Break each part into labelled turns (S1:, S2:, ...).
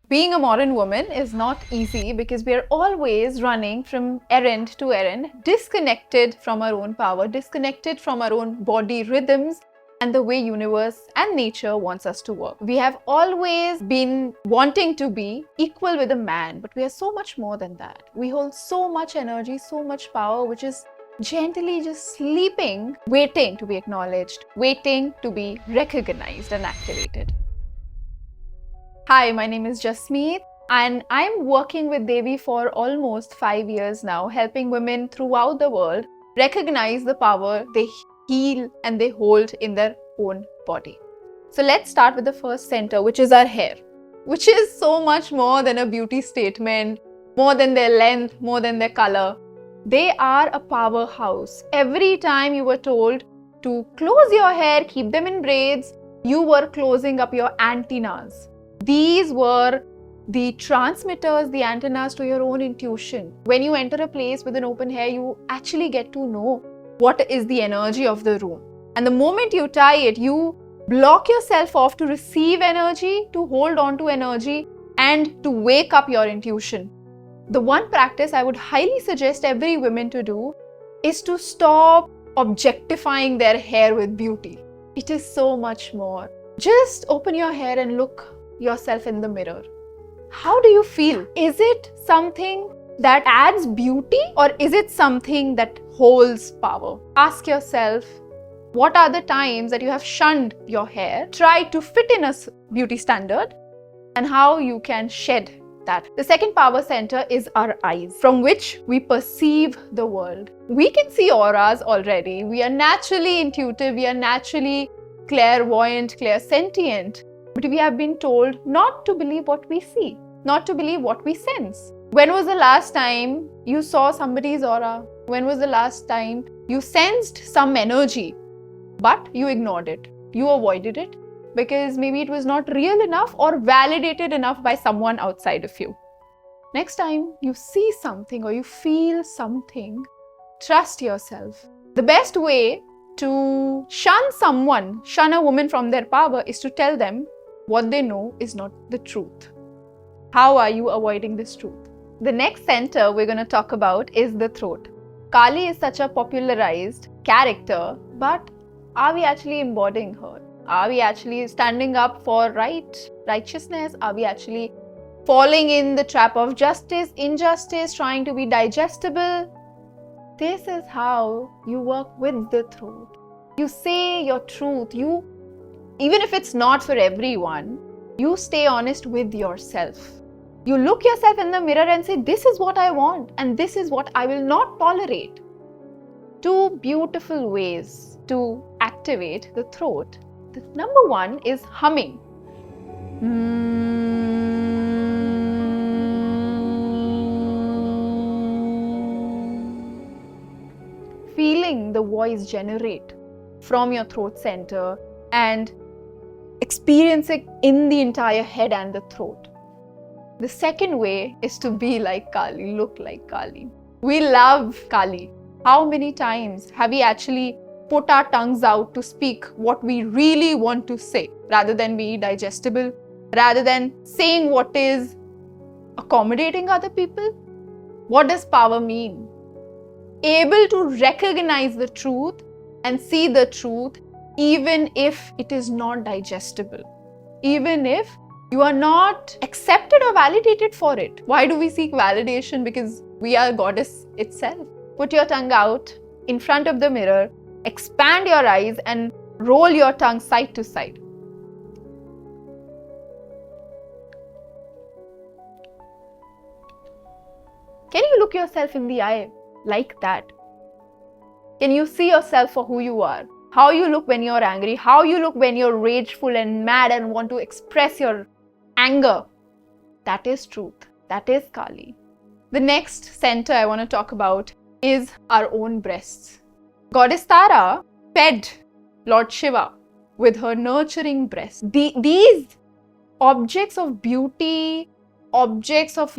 S1: Being a modern woman is not easy because we are always running from errand to errand, disconnected from our own power, disconnected from our own body rhythms and the way universe and nature wants us to work. We have always been wanting to be equal with a man, but we are so much more than that. We hold so much energy, so much power, which is gently just sleeping, waiting to be acknowledged, waiting to be recognized and activated. Hi, my name is Jasmeet and I'm working with Devi for almost 5 years now, helping women throughout the world recognize the power they heal and they hold in their own body. So let's start with the first center, which is our hair, which is so much more than a beauty statement, more than their length, more than their color. They are a powerhouse. Every time you were told to close your hair, keep them in braids, you were closing up your antennas. These were the transmitters, the antennas to your own intuition. When you enter a place with an open hair, you actually get to know what is the energy of the room. And the moment you tie it, you block yourself off to receive energy, to hold on to energy, and to wake up your intuition. The one practice I would highly suggest every woman to do is to stop objectifying their hair with beauty. It is so much more. Just open your hair and look yourself in the mirror. How do you feel? Is it something that adds beauty or is it something that holds power? Ask yourself, what are the times that you have shunned your hair, tried to fit in a beauty standard, and how you can shed that. The second power center is our eyes, from which we perceive the world. We can see auras already. We are naturally intuitive. We are naturally clairvoyant, clairsentient. But we have been told not to believe what we see, not to believe what we sense. When was the last time you saw somebody's aura? When was the last time you sensed some energy, but you ignored it? You avoided it because maybe it was not real enough or validated enough by someone outside of you. Next time you see something or you feel something, trust yourself. The best way to shun a woman from their power is to tell them what they know is not the truth. How are you avoiding this truth? The next center we're going to talk about is the throat. Kali is such a popularized character, but are we actually embodying her? Are we actually standing up for righteousness? Are we actually falling in the trap of justice, injustice, trying to be digestible? This is how you work with the throat. You say your truth. Even if it's not for everyone, you stay honest with yourself. You look yourself in the mirror and say, this is what I want and this is what I will not tolerate. Two beautiful ways to activate the throat. The number one is humming. Feeling the voice generate from your throat center and experiencing in the entire head and the throat. The second way is to be like Kali, look like Kali. We love Kali. How many times have we actually put our tongues out to speak what we really want to say, rather than be digestible, rather than saying what is accommodating other people? What does power mean? Able to recognize the truth and see the truth even if it is not digestible, even if you are not accepted or validated for it. Why do we seek validation? Because we are goddess itself. Put your tongue out in front of the mirror, expand your eyes and roll your tongue side to side. Can you look yourself in the eye like that? Can you see yourself for who you are? How you look when you're angry, how you look when you're rageful and mad and want to express your anger. That is truth. That is Kali. The next center I want to talk about is our own breasts. Goddess Tara fed Lord Shiva with her nurturing breasts. These objects of beauty, objects of,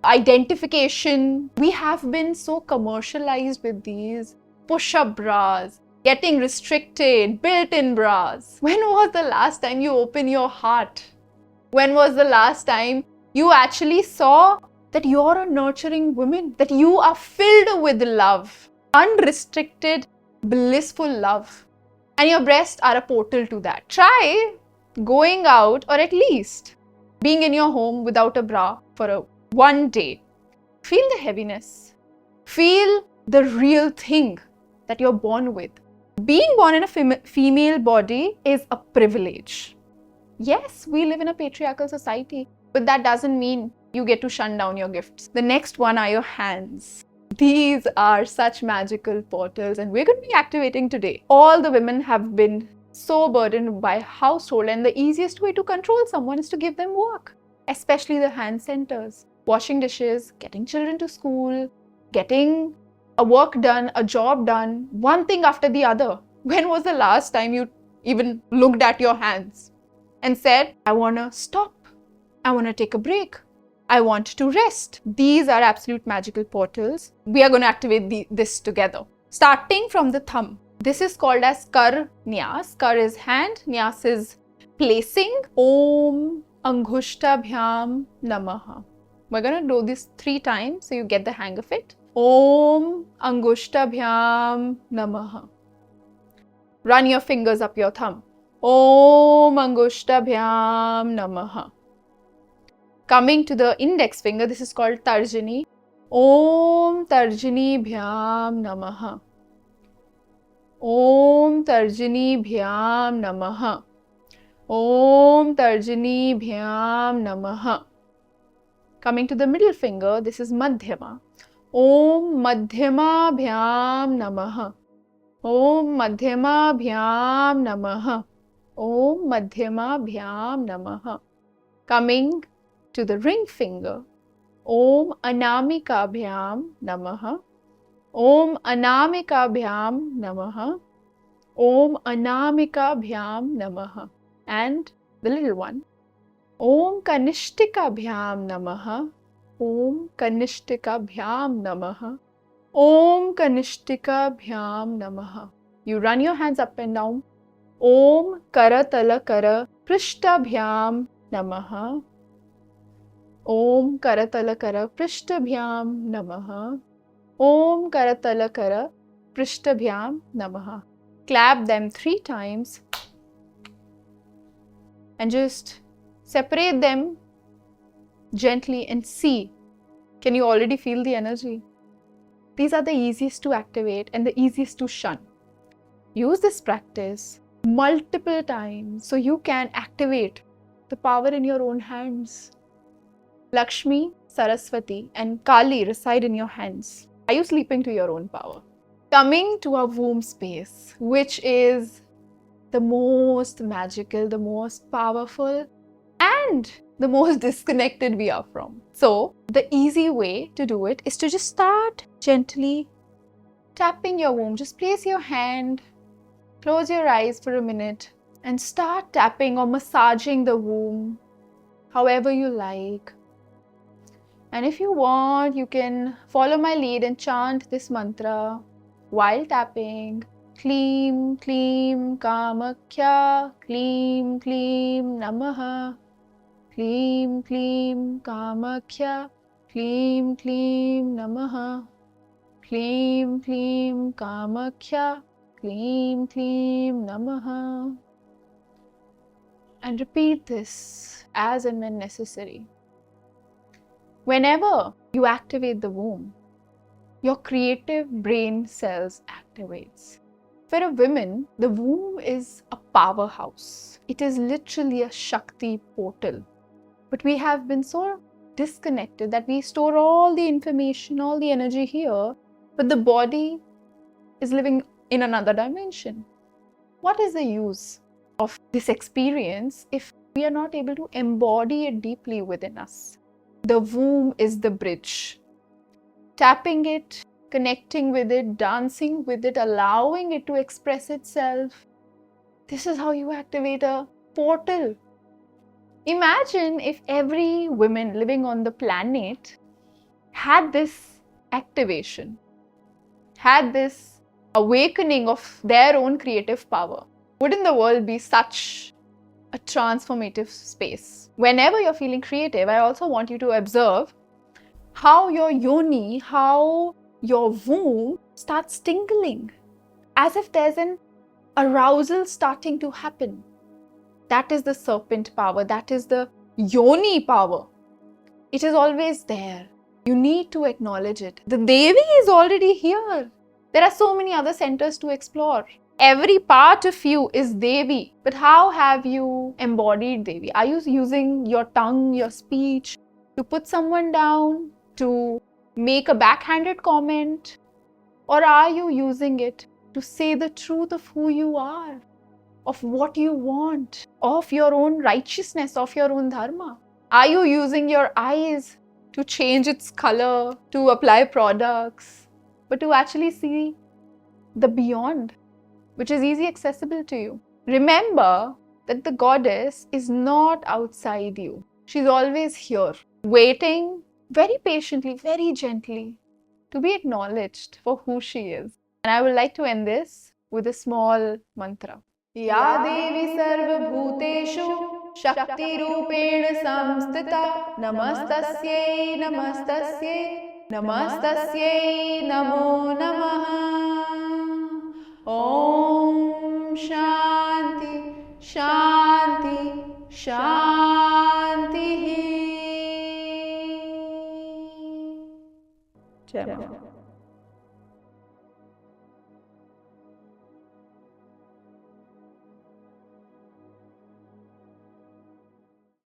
S1: identification, we have been so commercialized with these push-up bras, getting restricted, built-in bras. When was the last time you opened your heart? When was the last time You actually saw that you're a nurturing woman, that you are filled with love, unrestricted, blissful love. And your breasts are a portal to that. Try going out, or at least being in your home without a bra for one day. Feel the heaviness. Feel the real thing that you're born with. Being born in a female body is a privilege. Yes, we live in a patriarchal society, but that doesn't mean you get to shun down your gifts. The next one are your hands. These are such magical portals, and we're going to be activating today. All the women have been so burdened by household, and the easiest way to control someone is to give them work, especially the hand centers. Washing dishes, getting children to school, getting a work done, a job done, one thing after the other. When was the last time you even looked at your hands and said, I want to stop, I want to take a break, I want to rest? These are absolute magical portals. We are going to activate this together. Starting from the thumb. This is called as Kar Nyas. Kar is hand, Nyas is placing. Om Angushtabhyam Namaha. We're going to do this 3 times so you get the hang of it. Om Angushtabhyam Namaha. Run your fingers up your thumb. Om Angushtabhyam Namaha. Coming to the index finger, this is called Tarjani. Om Tarjani Bhyam Namaha. Om Tarjani Bhyam Namaha. Om Tarjani Bhyam Namaha. Coming to the middle finger, this is Madhyama. Om Madhyama Bhyam Namaha. Om Madhyama Bhyam Namaha. Om Madhyama Bhyam Namaha. Coming to the ring finger, Om Anamika Bhyam Namaha. Om Anamika Bhyam Namaha. Om Anamika Bhyam Namaha. And the little one, Om Kanishtika Bhyam Namaha. Om Kanishtika Bhyam Namaha. Om Kanishtika Bhyam Namaha. You run your hands up and down. Om Karatala Kara Prishta Bhyam Namaha. Om Karatala Kara Prishta Bhyam Namaha. Om Karatala Kara Prishta Bhyam Namaha. Clap them 3 times and just separate them gently and see. Can you already feel the energy? These are the easiest to activate and the easiest to shun. Use this practice multiple times so you can activate the power in your own hands. Lakshmi, Saraswati and Kali reside in your hands. Are you sleeping to your own power? Coming to our womb space, which is the most magical, the most powerful and the most disconnected we are from. So the easy way to do it is to just start gently tapping your womb. Just place your hand, close your eyes for a minute and start tapping or massaging the womb however you like. And if you want, you can follow my lead and chant this mantra while tapping. Kleem, Kleem, Kamakhya, Kleem, Kleem, Namaha. Kleem, Kleem, Kamakhya, Kleem, Kleem, Namaha. Kleem, Kleem, Kamakhya, Kleem, Kleem, Namaha. And repeat this as and when necessary. Whenever you activate the womb, your creative brain cells activates. For a woman, the womb is a powerhouse. It is literally a Shakti portal. But we have been so disconnected that we store all the information, all the energy here, but the body is living in another dimension. What is the use of this experience if we are not able to embody it deeply within us? The womb is the bridge. Tapping it, connecting with it, dancing with it, allowing it to express itself. This is how you activate a portal. Imagine if every woman living on the planet had this activation, had this awakening of their own creative power. Wouldn't the world be such a transformative space. Whenever you're feeling creative, I also want you to observe how your yoni, how your womb starts tingling, as if there's an arousal starting to happen. That is the serpent power. That is the yoni power. It is always there. You need to acknowledge it. The Devi is already here. There are so many other centers to explore. Every part of you is Devi. But how have you embodied Devi? Are you using your tongue, your speech to put someone down, to make a backhanded comment? Or are you using it to say the truth of who you are, of what you want, of your own righteousness, of your own dharma? Are you using your eyes to change its color, to apply products, but to actually see the beyond, which is easy accessible to you? Remember that the goddess is not outside you. She's always here, waiting very patiently, very gently to be acknowledged for who she is. And I would like to end this with a small mantra. Ya Devi Sarva Bhuteshu Shakti Rupena Samstita Namastasyai Namastasyai Namastasyai Namo Namaha. Om Shanti Shanti Shanti. Jai Mama.